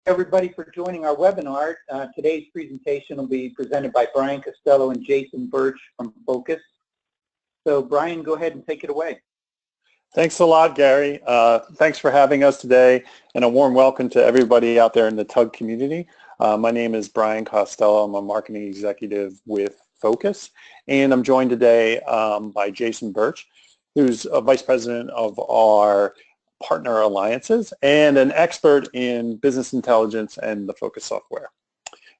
Everybody for joining our webinar. Today's presentation will be presented by Brian Costello and Jason Birch from Phocas. So Brian, go ahead and take it away. Thanks a lot, Gary. Thanks for having us today, and a warm welcome to everybody out there in the TUG community. My name is Brian Costello. I'm a marketing executive with Phocas, and I'm joined today by Jason Birch, who's a vice president of our partner alliances and an expert in business intelligence and the Phocas software.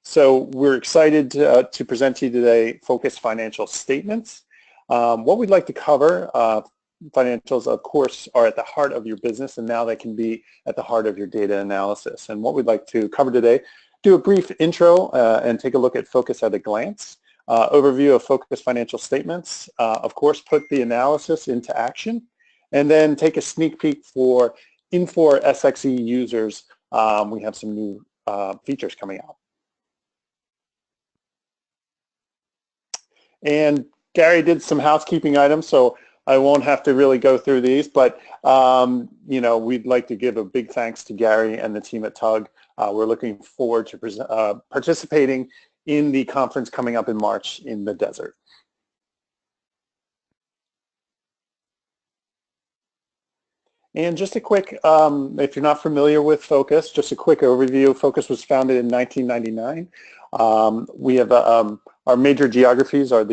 So we're excited to present to you today Phocas Financial Statements. What we'd like to cover, financials of course are at the heart of your business, and now they can be at the heart of your data analysis. And what we'd like to cover today, do a brief intro and take a look at Phocas at a glance, overview of Phocas Financial Statements, of course put the analysis into action, and then take a sneak peek for Infor SX.e users. We have some new features coming out. And Gary did some housekeeping items, so I won't have to really go through these, but you know, we'd like to give a big thanks to Gary and the team at TUG. We're looking forward to participating in the conference coming up in March in the desert. And just a quick, if you're not familiar with Phocas, just a quick overview. Phocas was founded in 1999. We have our major geographies are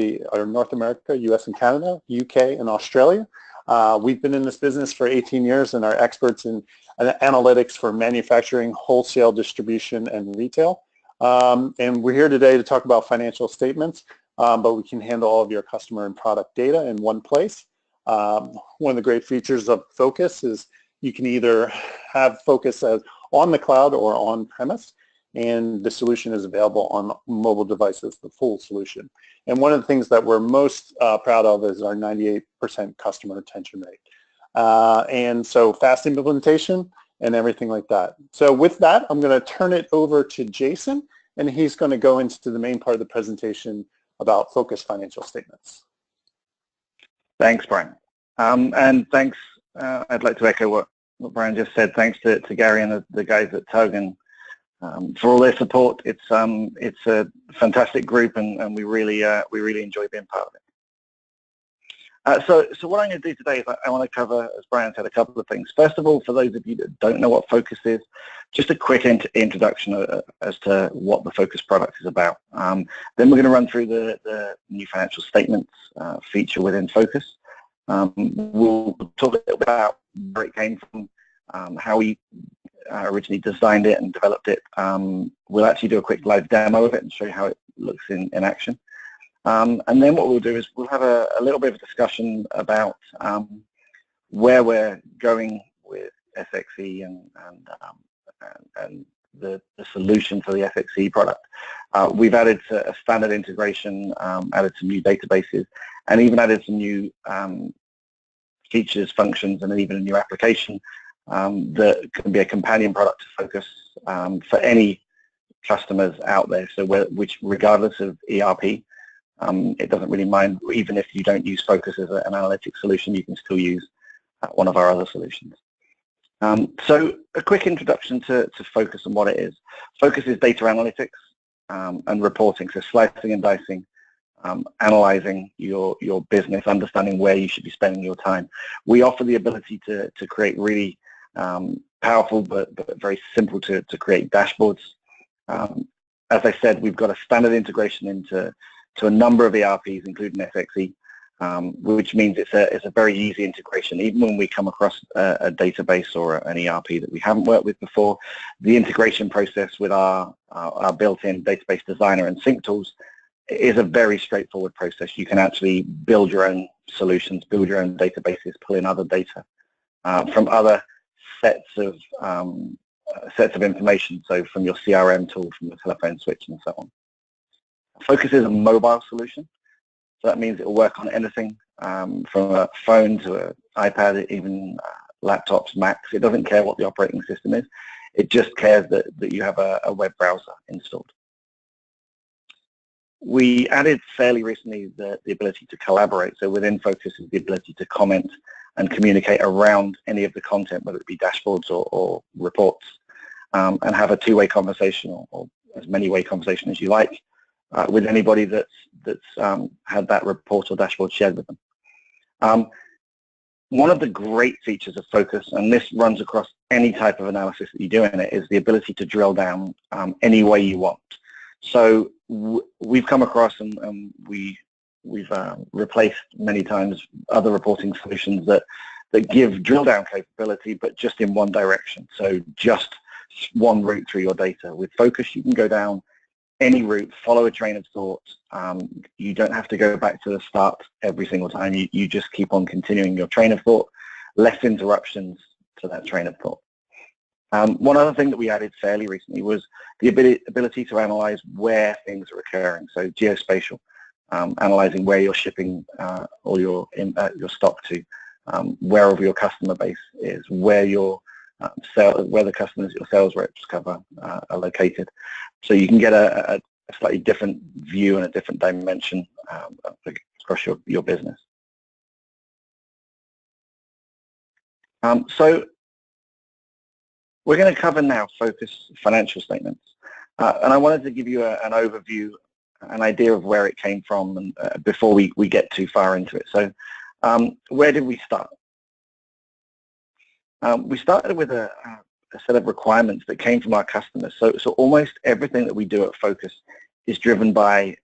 North America, US and Canada, UK and Australia. We've been in this business for 18 years and are experts in analytics for manufacturing, wholesale distribution, and retail. And we're here today to talk about financial statements, but we can handle all of your customer and product data in one place. One of the great features of Phocas is you can either have Phocas as on the cloud or on premise, and the solution is available on mobile devices, the full solution. And one of the things that we're most proud of is our 98% customer retention rate. And so fast implementation and everything like that. So with that, I'm going to turn it over to Jason, and he's going to go into the main part of the presentation about Phocas Financial Statements. Thanks, Brian. And thanks, I'd like to echo what Brian just said. Thanks to Gary and the guys at TUG and for all their support. It's a fantastic group, and we really enjoy being part of it. So what I'm going to do today is I want to cover, as Brian said, a couple of things. First of all, for those of you that don't know what Phocas is, just a quick introduction as to what the Phocas product is about. Then we're going to run through the new financial statements feature within Phocas. We'll talk a little bit about where it came from, how we originally designed it and developed it. We'll actually do a quick live demo of it and show you how it looks in action. And then what we'll do is we'll have a little bit of a discussion about where we're going with SX.e and the solution for the SX.e product. We've added a standard integration, added some new databases, and even added some new features, functions, and even a new application that can be a companion product to Phocas for any customers out there. So which regardless of ERP, it doesn't really mind. Even if you don't use Phocas as an analytics solution, you can still use one of our other solutions. So a quick introduction to Phocas and what it is. Phocas is data analytics and reporting, so slicing and dicing, analyzing your business, understanding where you should be spending your time. We offer the ability to create really powerful but very simple to create dashboards. As I said, we've got a standard integration into a number of ERPs, including SX.e, which means it's a very easy integration. Even when we come across a database or an ERP that we haven't worked with before, the integration process with our built-in database designer and sync tools is a very straightforward process. You can actually build your own solutions, build your own databases, pull in other data from other sets of information, so from your CRM tool, from your telephone switch, and so on. Phocas is a mobile solution, so that means it will work on anything from a phone to an iPad, even laptops, Macs. It doesn't care what the operating system is. It just cares that you have a web browser installed. We added fairly recently the ability to collaborate. So within Phocas is the ability to comment and communicate around any of the content, whether it be dashboards or reports. and have a two-way conversation, or as many-way conversation as you like, with anybody that's had that report or dashboard shared with them. One of the great features of Phocas, and this runs across any type of analysis that you do in it, is the ability to drill down any way you want. So we've come across, and we've replaced many times other reporting solutions that give drill down capability, but just in one direction. So just one route through your data. With Phocas, you can go down any route, follow a train of thought. You don't have to go back to the start every single time. You just keep on continuing your train of thought, less interruptions to that train of thought. One other thing that we added fairly recently was the ability to analyze where things are occurring. So geospatial, analyzing where you're shipping all your stock to, wherever your customer base is, where where the customers your sales reps cover are located. So you can get a slightly different view and a different dimension across your business. So we're going to cover now Phocas Financial Statements. And I wanted to give you an overview, an idea of where it came from, and before we get too far into it. So where did we start? We started with a set of requirements that came from our customers. So almost everything that we do at Phocas is driven by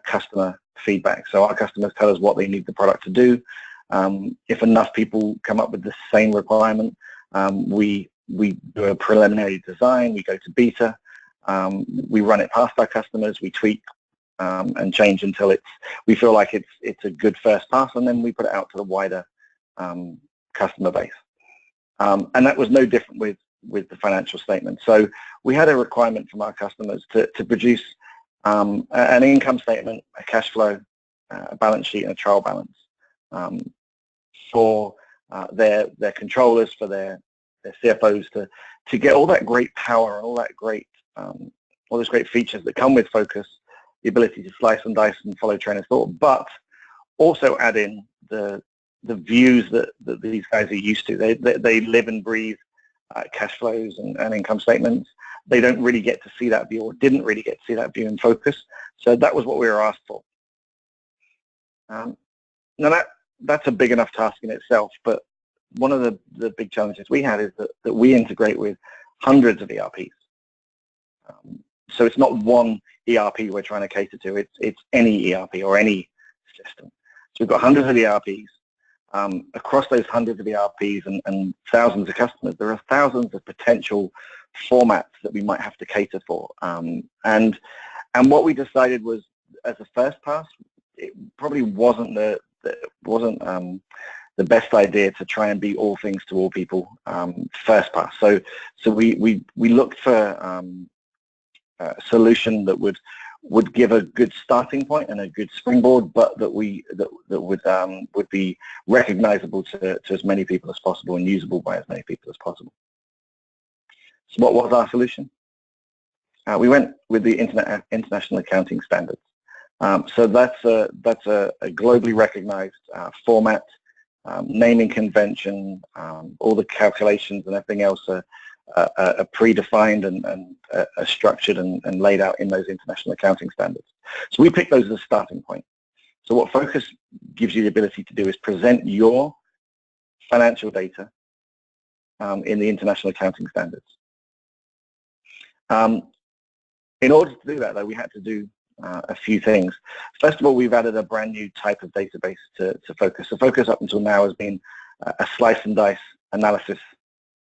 customer feedback. So our customers tell us what they need the product to do. If enough people come up with the same requirement, we do a preliminary design, we go to beta, we run it past our customers, we tweak and change until we feel like it's a good first pass, and then we put it out to the wider customer base. And that was no different with the financial statement. So we had a requirement from our customers to produce an income statement, a cash flow, a balance sheet, and a trial balance for their controllers, for their CFOs to get all that great power and all those great features that come with Phocas, the ability to slice and dice and follow train of thought, but also add in the views that these guys are used to. They live and breathe cash flows and income statements. They don't really get to see that view, or didn't really get to see that view in Phocas. So that was what we were asked for. Now that's a big enough task in itself, but one of the big challenges we had is that we integrate with hundreds of ERPs. So it's not one ERP we're trying to cater to, it's any ERP or any system. So we've got hundreds of ERPs. Across those hundreds of ERPs and thousands of customers, there are thousands of potential formats that we might have to cater for. And what we decided was, as a first pass, it probably wasn't the best idea to try and be all things to all people first pass. So we looked for a solution that would give a good starting point and a good springboard, but that would be recognizable to as many people as possible and usable by as many people as possible. So what was our solution? We went with the International Accounting Standards. So that's a globally recognized format, naming convention, all the calculations and everything else are predefined and are structured and laid out in those International Accounting Standards. So we picked those as a starting point. So what Phocas gives you the ability to do is present your financial data in the International Accounting Standards. In order to do that, though, we had to do a few things. First of all, we've added a brand new type of database to Phocas. So Phocas up until now has been a slice and dice analysis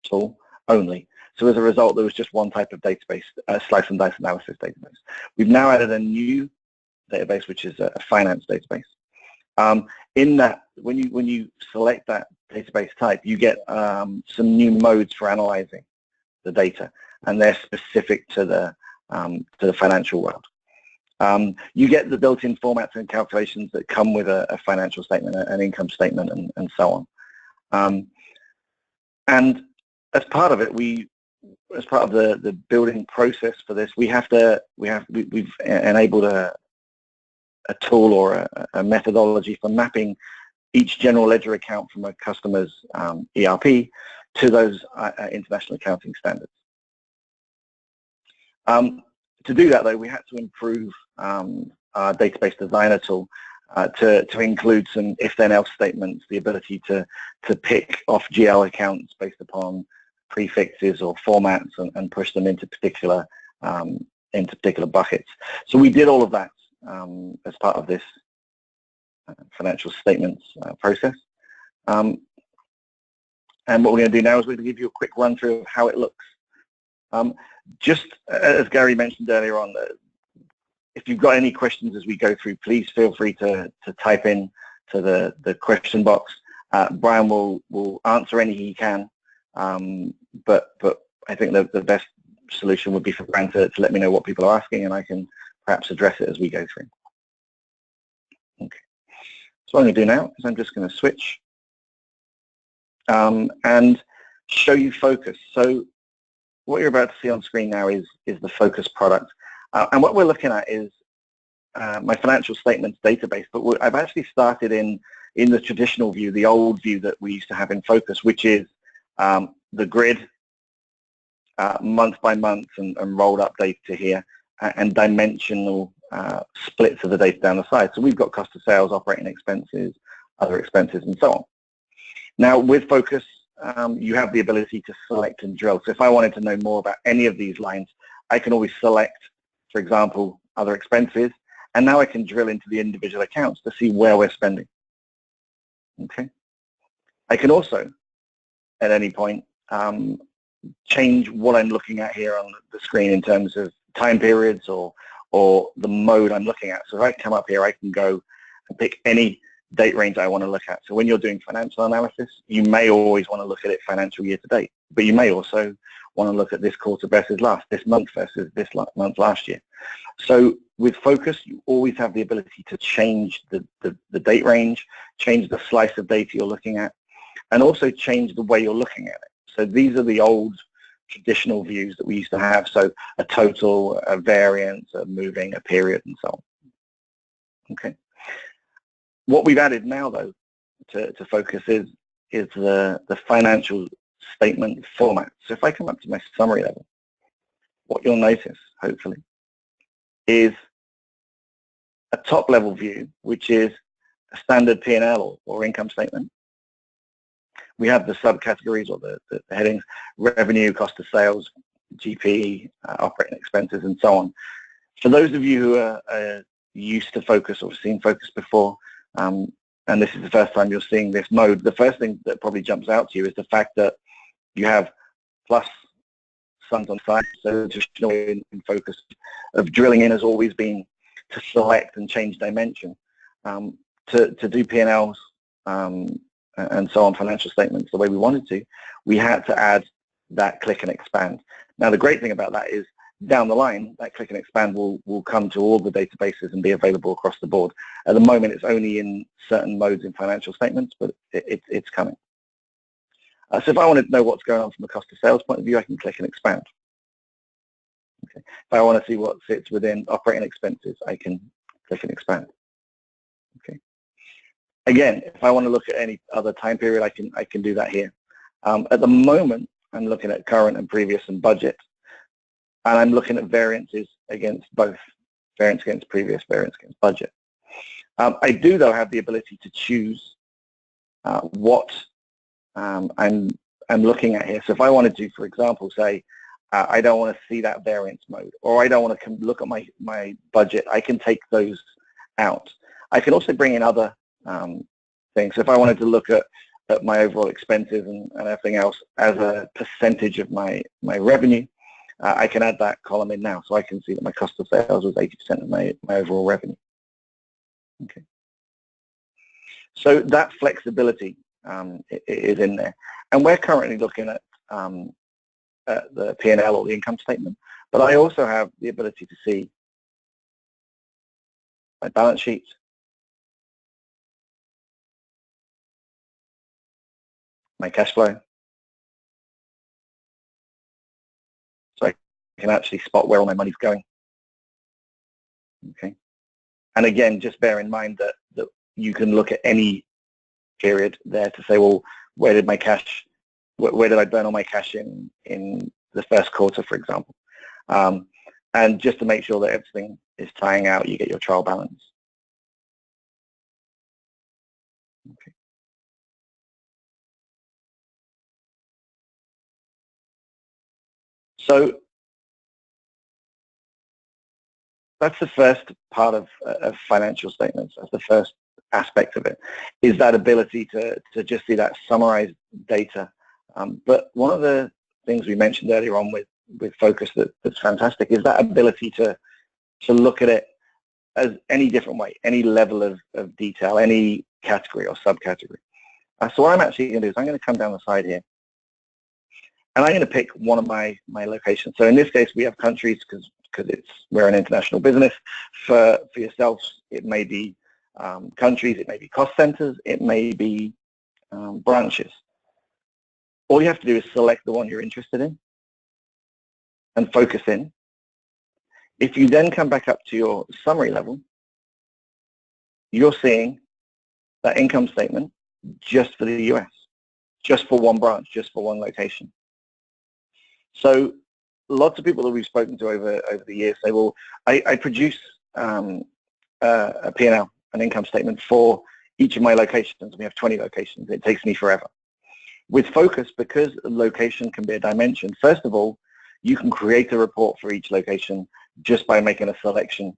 tool only. So as a result, there was just one type of database, a slice and dice analysis database. We've now added a new database, which is a finance database. In that, when you select that database type, you get some new modes for analyzing the data, and they're specific to the financial world. You get the built-in formats and calculations that come with a financial statement, an income statement, and so on. And as part of it, as part of the building process for this, we've enabled a tool or a methodology for mapping each general ledger account from a customer's ERP to those International Accounting Standards. To do that, though, we had to improve our database designer tool to include some if-then-else statements, the ability to pick off GL accounts based upon prefixes or formats and push them into particular buckets. So we did all of that as part of this financial statements process. And what we're going to do now is we're going to give you a quick run through of how it looks. Just as Gary mentioned earlier on, if you've got any questions as we go through, please feel free to type in to the question box. Brian will answer any he can, but I think the best solution would be for Brian to let me know what people are asking, and I can perhaps address it as we go through. Okay. So what I'm going to do now is I'm just going to switch and show you Phocas. So what you're about to see on screen now is the Phocas product. And what we're looking at is my financial statements database, but I've actually started in the traditional view, the old view that we used to have in Phocas, which is the grid, month by month and rolled up data here, and dimensional splits of the data down the side. So we've got cost of sales, operating expenses, other expenses, and so on. Now with Phocas, you have the ability to select and drill. So if I wanted to know more about any of these lines, I can always select, for example, other expenses, and now I can drill into the individual accounts to see where we're spending. Okay. I can also, at any point, change what I'm looking at here on the screen in terms of time periods or the mode I'm looking at. So if I come up here, I can go and pick any date range I want to look at. So when you're doing financial analysis, you may always want to look at it financial year to date, but you may also want to look at this quarter versus last, this month versus this month last year. So with Phocas, you always have the ability to change the date range, change the slice of data you're looking at, and also change the way you're looking at it. So these are the old traditional views that we used to have. So a total, a variance, a moving, a period, and so on. Okay. What we've added now, though, to Phocas is the financial statement format. So if I come up to my summary level, what you'll notice, hopefully, is a top-level view, which is a standard P&L or income statement. We have the subcategories or the headings: revenue, cost of sales, GP, operating expenses, and so on. For those of you who are used to Phocas or have seen Phocas before, and this is the first time you're seeing this mode, the first thing that probably jumps out to you is the fact that you have plus sums on side. So traditional in Phocas of drilling in has always been to select and change dimension. To do P&Ls and so on, financial statements, the way we wanted to, we had to add that click and expand. Now the great thing about that is down the line, that click and expand will come to all the databases and be available across the board. At the moment, it's only in certain modes in financial statements, but it's coming. So if I want to know what's going on from a cost of sales point of view, I can click and expand. Okay. If I want to see what sits within operating expenses, I can click and expand. Okay. Again, if I want to look at any other time period, I can do that here. At the moment, I'm looking at current and previous and budget, and I'm looking at variances against both, variance against previous, variance against budget. I do, though, have the ability to choose what I'm looking at here. So if I wanted to, for example, say, I don't want to see that variance mode, or I don't want to look at my budget, I can take those out. I can also bring in other things. So if I wanted to look at my overall expenses and everything else as a percentage of my revenue, I can add that column in now, so I can see that my cost of sales was 80% of my overall revenue. Okay. So that flexibility is in there, and we're currently looking at the P&L or the income statement, but I also have the ability to see my balance sheet, my cash flow, so I can actually spot where all my money's going. Okay, and again, just bear in mind that you can look at any period there to say, well, where did my cash, where did I burn all my cash in the first quarter, for example? And just to make sure that everything is tying out, you get your trial balance. Okay. So that's the first part of financial statements. That's the first aspect of it, is that ability to just see that summarized data. But one of the things we mentioned earlier on with Phocas that's fantastic is that ability to look at it as any different way, any level of detail, any category or subcategory. So what I'm actually going to do is I'm going to come down the side here, and I'm going to pick one of my locations. So in this case, we have countries because we're an international business. For yourselves, it may be countries, it may be cost centers, it may be branches. All you have to do is select the one you're interested in and focus in. If you then come back up to your summary level, you're seeing that income statement just for the US, just for one branch, just for one location. So lots of people that we've spoken to over the years say, well, I produce a P&L, an income statement for each of my locations. We have 20 locations. It takes me forever. With Phocas, because location can be a dimension, first of all, you can create a report for each location just by making a selection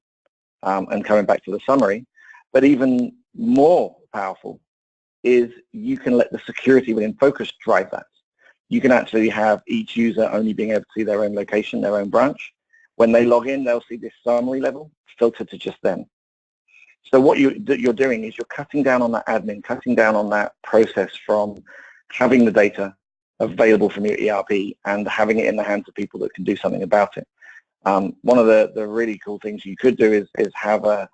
and coming back to the summary. But even more powerful is you can let the security within Phocas drive that. You can actually have each user only being able to see their own location, their own branch. When they log in, they'll see this summary level filtered to just them. So what you're doing is you're cutting down on that admin, cutting down on that process from having the data available from your ERP and having it in the hands of people that can do something about it. One of the really cool things you could do is have an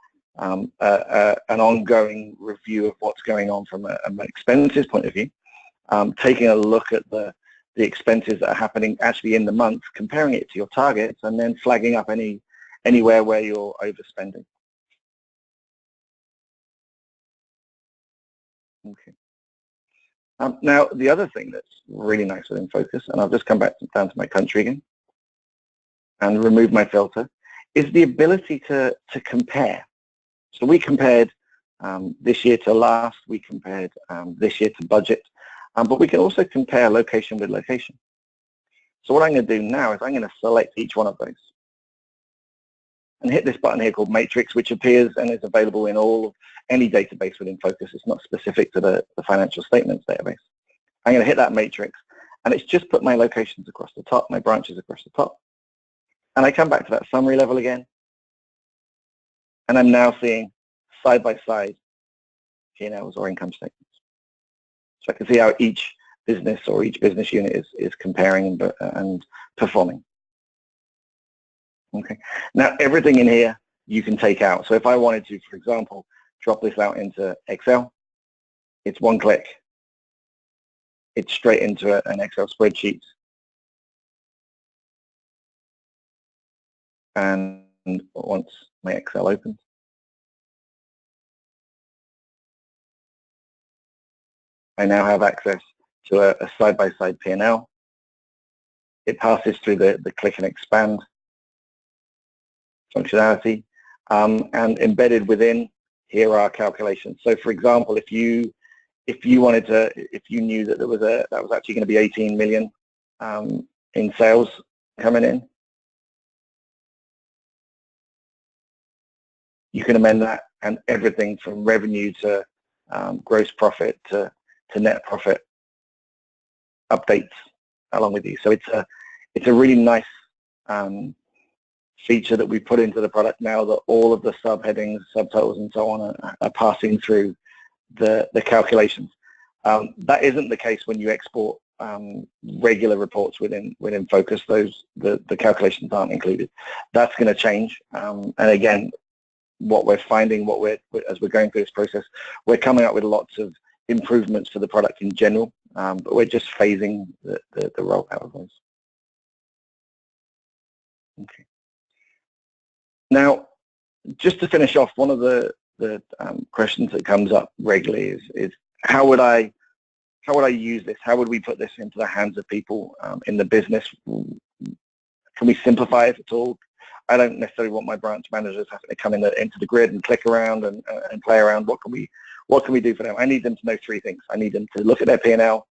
ongoing review of what's going on from an expenses point of view, taking a look at the expenses that are happening actually in the month, comparing it to your targets, and then flagging up anywhere where you're overspending. Okay. Now, the other thing that's really nice within Phocas, and I'll just come back down to my country again and remove my filter, is the ability to compare. So we compared this year to last, we compared this year to budget, but we can also compare location with location. So what I'm going to do now is I'm going to select each one of those and hit this button here called Matrix, which appears and is available in any database within Phocas. It's not specific to the financial statements database. I'm going to hit that matrix, and it's just put my locations across the top, my branches across the top. And I come back to that summary level again, and I'm now seeing side-by-side P&Ls or income statements. So I can see how each business or each business unit is comparing and performing. Okay. Now everything in here you can take out. So if I wanted to, for example, drop this out into Excel, it's one click. It's straight into an Excel spreadsheet. And once my Excel opens, I now have access to a side-by-side P&L. It passes through the click and expand functionality, and embedded within here are calculations. So for example, if you wanted to, if you knew that that was actually going to be 18 million in sales coming in, you can amend that, and everything from revenue to gross profit to net profit updates along with you. So it's a really nice feature that we put into the product now, that all of the subheadings, subtotals, and so on are passing through the calculations. That isn't the case when you export regular reports within Phocas. The calculations aren't included. That's going to change. And again, what we're finding, as we're going through this process, we're coming up with lots of improvements for the product in general, but we're just phasing the rollout of those. Okay. Now, just to finish off, one of the questions that comes up regularly is how would I use this? How would we put this into the hands of people in the business? Can we simplify it at all? I don't necessarily want my branch managers having to come into the grid and click around and play around. What can we do for them? I need them to know three things. I need them to look at their P&L.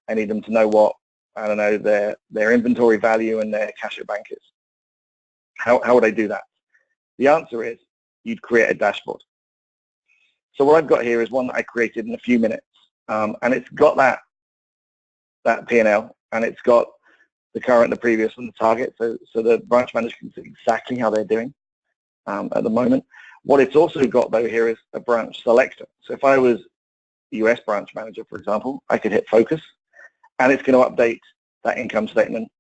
I need them to know what, I don't know, their inventory value and their cash at bank is. How would I do that? The answer is you'd create a dashboard. So what I've got here is one that I created in a few minutes, and it's got that P&L, and it's got the current, the previous, and the target, so the branch manager can see exactly how they're doing at the moment. What it's also got, though, here is a branch selector. So if I was US branch manager, for example, I could hit Focus, and it's going to update that income statement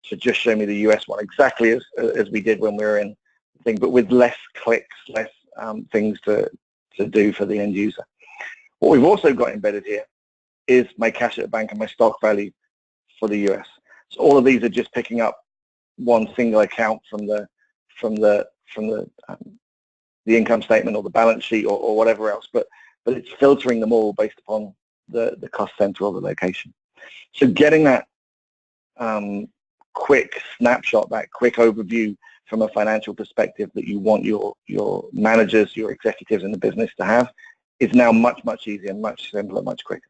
to just show me the US one, exactly as we did when we were in the thing, but with less clicks, less things to do for the end user. What we've also got embedded here is my cash at bank and my stock value for the US. So all of these are just picking up one single account from the income statement or the balance sheet or whatever else, but it's filtering them all based upon the cost center or the location. So getting that quick snapshot, that quick overview from a financial perspective that you want your managers, your executives in the business to have is now much, much easier, much simpler, much quicker.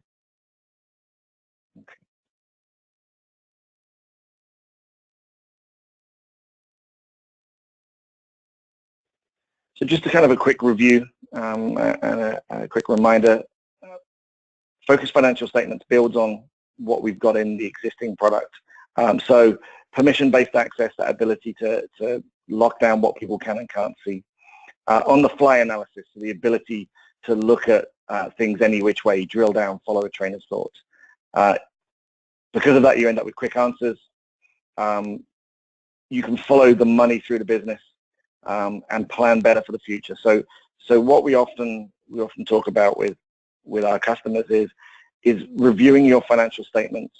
Okay. So just a kind of a quick review and a quick reminder, Phocas Financial Statements builds on what we've got in the existing product. So permission-based access, that ability to lock down what people can and can't see. On-the-fly analysis, so the ability to look at things any which way, drill down, follow a train of thought. Because of that, you end up with quick answers. You can follow the money through the business and plan better for the future. So what we often talk about with our customers is reviewing your financial statements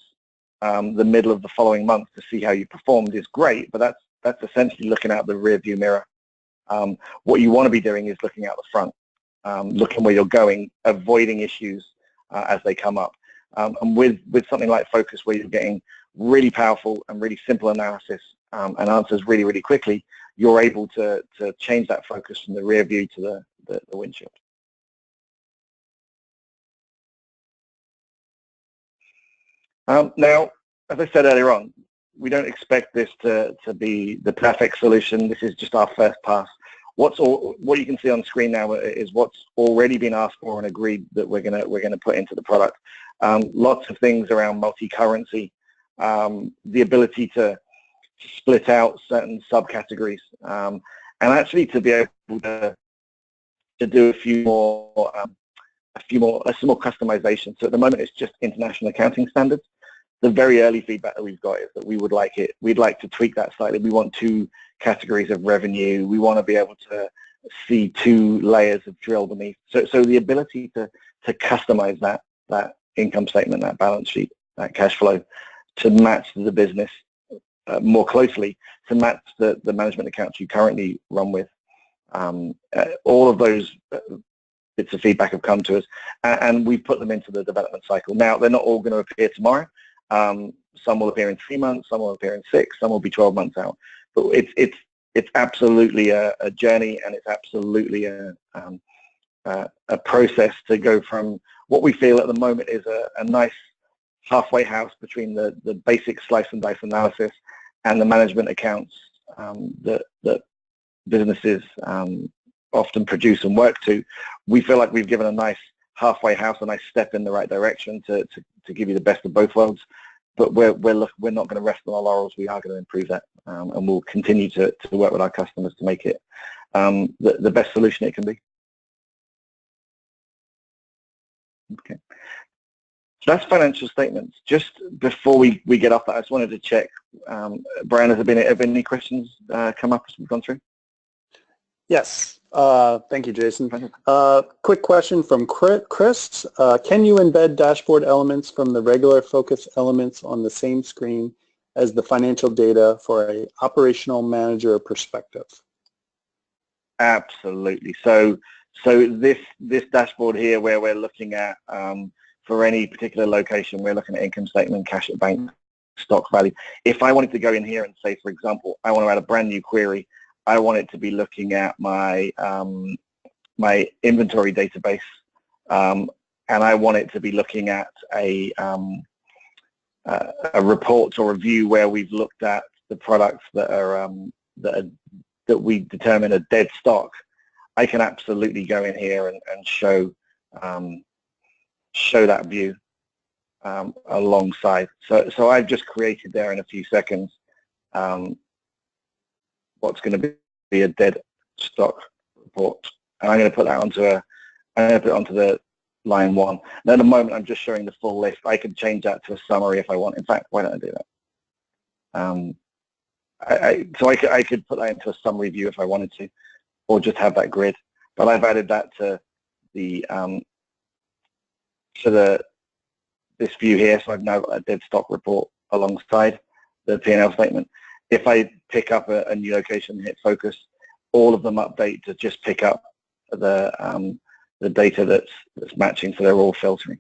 the middle of the following month to see how you performed is great, but that's essentially looking out the rear view mirror. What you want to be doing is looking out the front, looking where you're going, avoiding issues as they come up. And with something like Focus, where you're getting really powerful and really simple analysis and answers really, really quickly, you're able to change that focus from the rear view to the windshield. Now, as I said earlier on, we don't expect this to be the perfect solution. This is just our first pass. What you can see on screen now is what's already been asked for and agreed that we're gonna put into the product. Lots of things around multi-currency, the ability to split out certain subcategories, and actually to be able to do some more customization. So at the moment, it's just international accounting standards. The very early feedback that we've got is that we'd like to tweak that slightly. We want 2 categories of revenue. We want to be able to see 2 layers of drill beneath. So the ability to customize that income statement, that balance sheet, that cash flow to match the business more closely, to match the management accounts you currently run with. All of those bits of feedback have come to us, and we put them into the development cycle. Now, they're not all going to appear tomorrow. Some will appear in 3 months, some will appear in 6, some will be 12 months out. But it's absolutely a journey, and it's absolutely a process to go from what we feel at the moment is a nice halfway house between the basic slice and dice analysis and the management accounts that businesses often produce and work to. We feel like we've given a nice halfway house, a nice step in the right direction to give you the best of both worlds. But we're not going to rest on our laurels. We are going to improve that, and we'll continue to work with our customers to make it the best solution it can be. Okay. So that's financial statements. Just before we get off that, I just wanted to check, Brian, have any questions come up as we've gone through? Yes. Thank you, Jason. Quick question from Chris. Can you embed dashboard elements from the regular Focus elements on the same screen as the financial data for an operational manager perspective? Absolutely. So this dashboard here, where we're looking at for any particular location, we're looking at income statement, cash at bank, stock value. If I wanted to go in here and say, for example, I want to add a brand new query, I want it to be looking at my my inventory database, and I want it to be looking at a report or review where we've looked at the products that are that we determine are dead stock. I can absolutely go in here and show that view alongside. So I've just created there in a few seconds what's going to be a dead stock report, and I'm going to put that onto the line 1. Now, at the moment, I'm just showing the full list. I could change that to a summary if I want. In fact, why don't I do that? So I could put that into a summary view if I wanted to, or just have that grid. But I've added that to the this view here, so I've now got a dead stock report alongside the P&L statement. If I pick up a new location and hit Focus, all of them update to just pick up the data that's matching, so they're all filtering.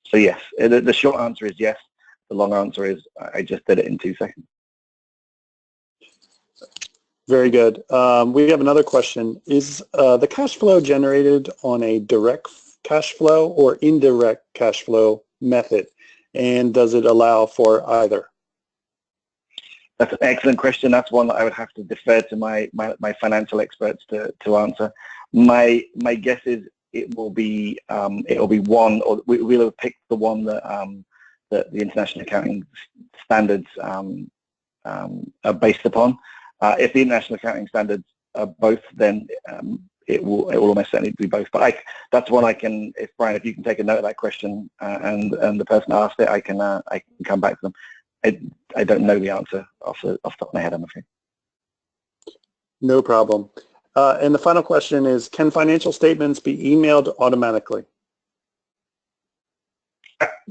So yes, the short answer is yes. The long answer is I just did it in 2 seconds. Very good. We have another question. Is the cash flow generated on a direct cash flow or indirect cash flow method? And does it allow for either? That's an excellent question. That's one that I would have to defer to my financial experts to answer. My guess is it will be one, or we'll have picked the one that that the International Accounting Standards are based upon. If the International Accounting Standards are both, then it will almost certainly be both. But that's one I can. If Brian, if you can take a note of that question and the person asked it, I can come back to them. I don't know the answer off the top of my head, I'm afraid. No problem. And the final question is, can financial statements be emailed automatically?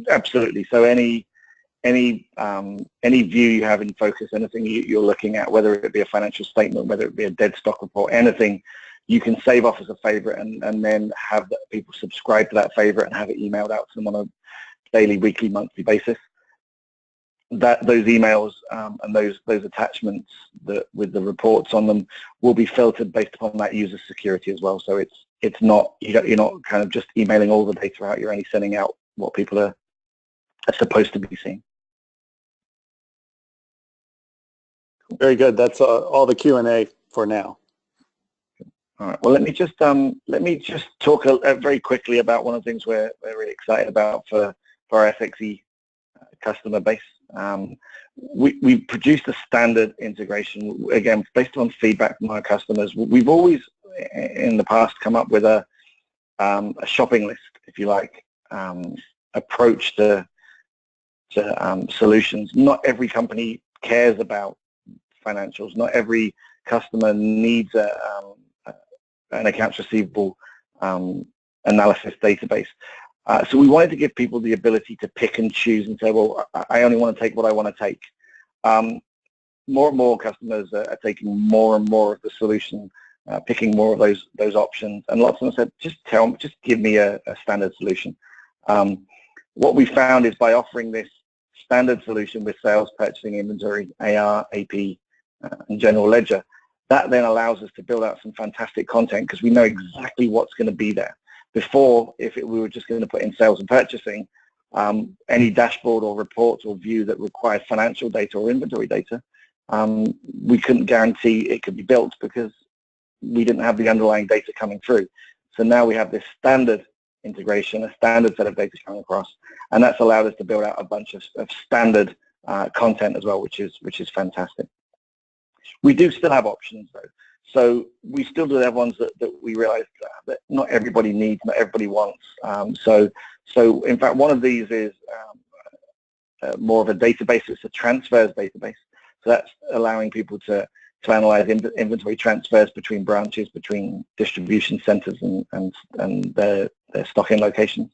Absolutely. So any view you have in Focus, anything you're looking at, whether it be a financial statement, whether it be a dead stock report, anything, you can save off as a favorite and then have people subscribe to that favorite and have it emailed out to them on a daily, weekly, monthly basis. Those emails and those attachments with the reports on them will be filtered based upon that user security as well. So it's not, you're not kind of just emailing all the data out. You're only sending out what people are supposed to be seeing. Very good. That's all the Q&A for now. All right. Well, let me just talk very quickly about one of the things we're really excited about for our SX.e customer base. We produced a standard integration, again, based on feedback from our customers. We've always, in the past, come up with a shopping list, if you like, approach to solutions. Not every company cares about financials. Not every customer needs an accounts receivable analysis database. So we wanted to give people the ability to pick and choose and say, well, I only want to take what I want to take. More and more customers are taking more and more of the solution, picking more of those options. And lots of them said, just give me a standard solution. What we found is by offering this standard solution with sales, purchasing, inventory, AR, AP, and general ledger, that then allows us to build out some fantastic content because we know exactly what's going to be there. Before, if we were just going to put in sales and purchasing, any dashboard or report or view that required financial data or inventory data, we couldn't guarantee it could be built because we didn't have the underlying data coming through. So now we have this standard integration, a standard set of data coming across, and that's allowed us to build out a bunch of standard content as well, which is fantastic. We do still have options though. So we still do have ones that we realize that not everybody needs, not everybody wants. So in fact, one of these is more of a database. It's a transfers database. So that's allowing people to analyze inventory transfers between branches, between distribution centers and their stocking locations.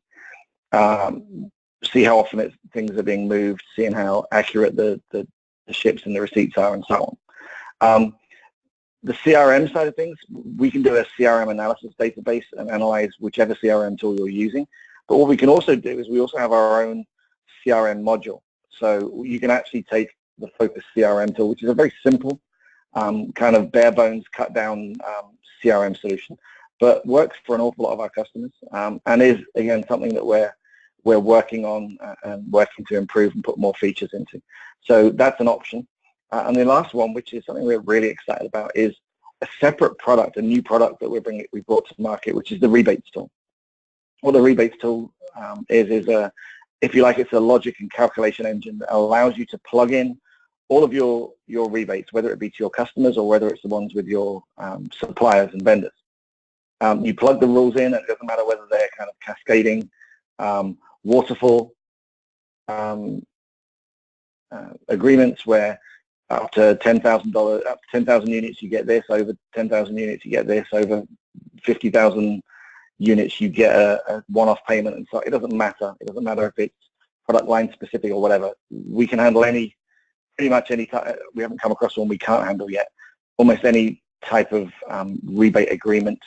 See how often things are being moved, seeing how accurate the ships and the receipts are, and so on. The CRM side of things, we can do a CRM analysis database and analyze whichever CRM tool you're using. But what we can also do is we also have our own CRM module. So you can actually take the Phocas CRM tool, which is a very simple kind of bare bones, cut down CRM solution, but works for an awful lot of our customers, and is again something that we're working on and working to improve and put more features into. So that's an option. And the last one, which is something we're really excited about, is a separate product, a new product that we brought to market, which is the rebates tool. What the rebates tool is if you like, it's a logic and calculation engine that allows you to plug in all of your rebates, whether it be to your customers or whether it's the ones with your suppliers and vendors. You plug the rules in, and it doesn't matter whether they're kind of cascading, waterfall agreements where up to $10,000, up to 10,000 units you get this, over 10,000 units you get this, over 50,000 units you get a one-off payment, and so it doesn't matter. It doesn't matter if it's product line specific or whatever. We can handle pretty much any type. We haven't come across one we can't handle yet. Almost any type of rebate agreement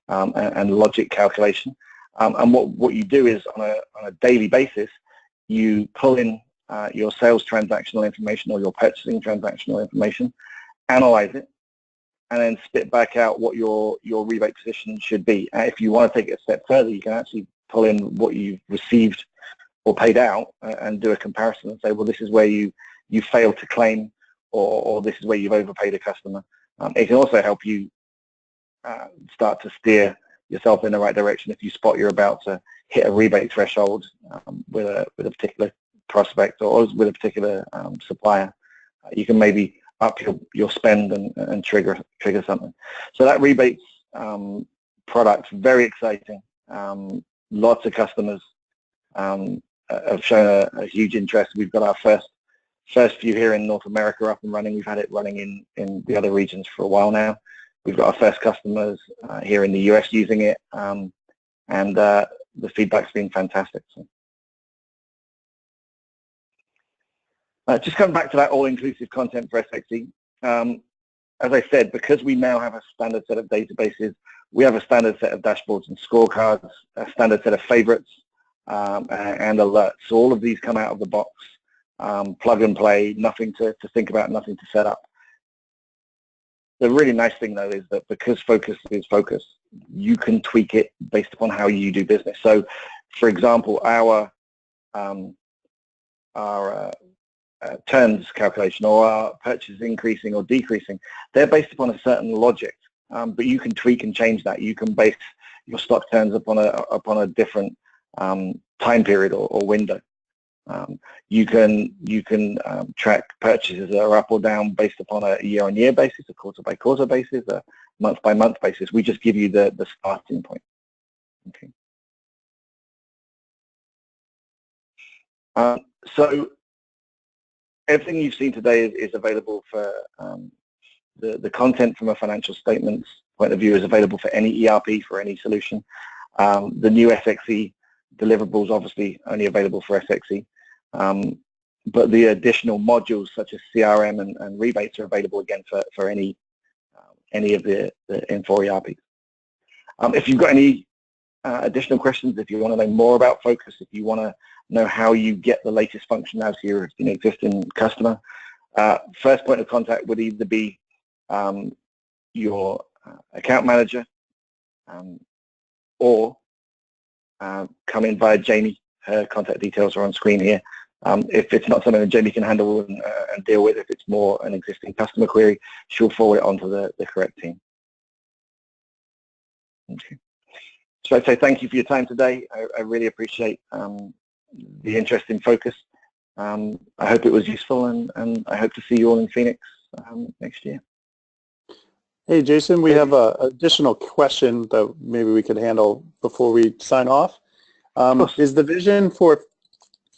and logic calculation. And what you do is on a daily basis, you pull in your sales transactional information or your purchasing transactional information, analyze it, and then spit back out what your rebate position should be. If you want to take it a step further, you can actually pull in what you've received or paid out and do a comparison and say, well, this is where you failed to claim, or this is where you've overpaid a customer. It can also help you start to steer yourself in the right direction if you spot you're about to hit a rebate threshold with a particular prospect or with a particular supplier. You can maybe up your spend and trigger something. So that rebates product's very exciting. Lots of customers have shown a huge interest. We've got our first few here in North America up and running. We've had it running in the other regions for a while now. We've got our first customers here in the US using it, and the feedback's been fantastic. So. Just coming back to that all-inclusive content for SX.e. As I said, because we now have a standard set of databases, we have a standard set of dashboards and scorecards, a standard set of favorites, and alerts. So all of these come out of the box, plug and play, nothing to think about, nothing to set up. The really nice thing, though, is that because Phocas is Phocas, you can tweak it based upon how you do business. So, for example, our turns calculation or our purchases increasing or decreasing, they're based upon a certain logic, but you can tweak and change that. You can base your stock turns upon a different time period or window. You can track purchases that are up or down based upon a year-on-year basis, a quarter-by-quarter basis, a month-by-month basis. We just give you the starting point. Okay. So everything you've seen today is available for the content from a financial statements point of view is available for any ERP, for any solution. The new SX.e deliverables obviously only available for SX.e. But the additional modules such as CRM and rebates are available again for any of the Infor ERPs. If you've got any additional questions, if you want to know more about Phocas, if you want to know how you get the latest functionality of an existing customer, first point of contact would either be your account manager or come in via Jamie. Her contact details are on screen here. If it's not something that Jamie can handle and deal with, if it's more an existing customer query, she'll forward it onto the correct team. Okay. So I'd say thank you for your time today. I really appreciate the interest in Phocas. I hope it was useful, and I hope to see you all in Phoenix next year. Hey, Jason, we have an additional question that maybe we could handle before we sign off. Is the vision for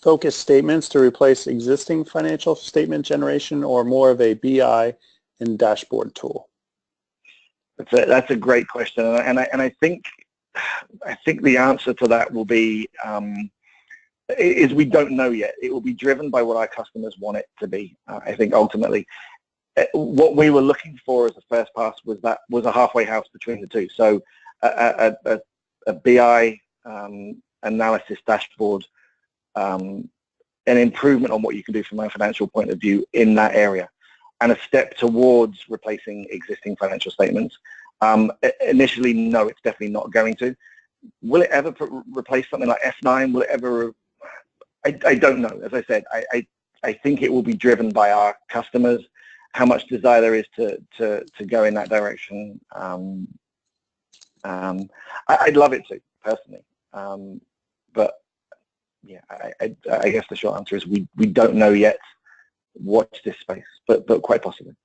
Phocas statements to replace existing financial statement generation or more of a BI and dashboard tool? That's a great question, and I think the answer to that will be is we don't know yet. It will be driven by what our customers want it to be. I think ultimately, what we were looking for as a first pass was a halfway house between the two. So a BI analysis dashboard, an improvement on what you can do from a financial point of view in that area. and a step towards replacing existing financial statements. Initially, no, it's definitely not going to. Will it ever replace something like F9? Will it ever? I don't know. As I said, I think it will be driven by our customers, how much desire there is to go in that direction. I'd love it to, personally. But yeah, I guess the short answer is we don't know yet. Watch this space, but quite possibly.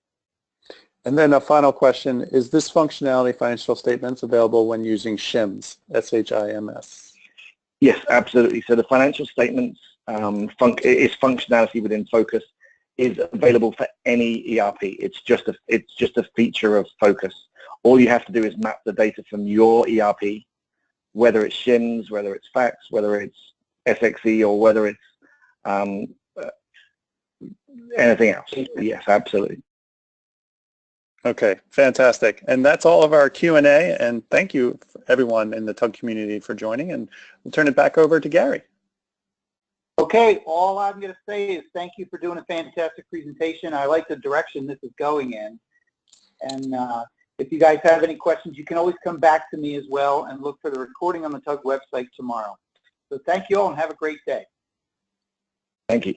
And then a final question, is this functionality, financial statements, available when using SHIMS, S-H-I-M-S? Yes, absolutely. So the financial statements is functionality within Phocas is available for any ERP. It's just a feature of Phocas. All you have to do is map the data from your ERP, whether it's SHIMS, whether it's FAX, whether it's SX.e, or whether it's anything else. Yes, absolutely. Okay, fantastic. And that's all of our Q&A, and thank you everyone in the TUG community for joining, and we'll turn it back over to Gary. Okay, all I'm going to say is thank you for doing a fantastic presentation. I like the direction this is going in. And if you guys have any questions, you can always come back to me as well and look for the recording on the TUG website tomorrow. So thank you all and have a great day. Thank you.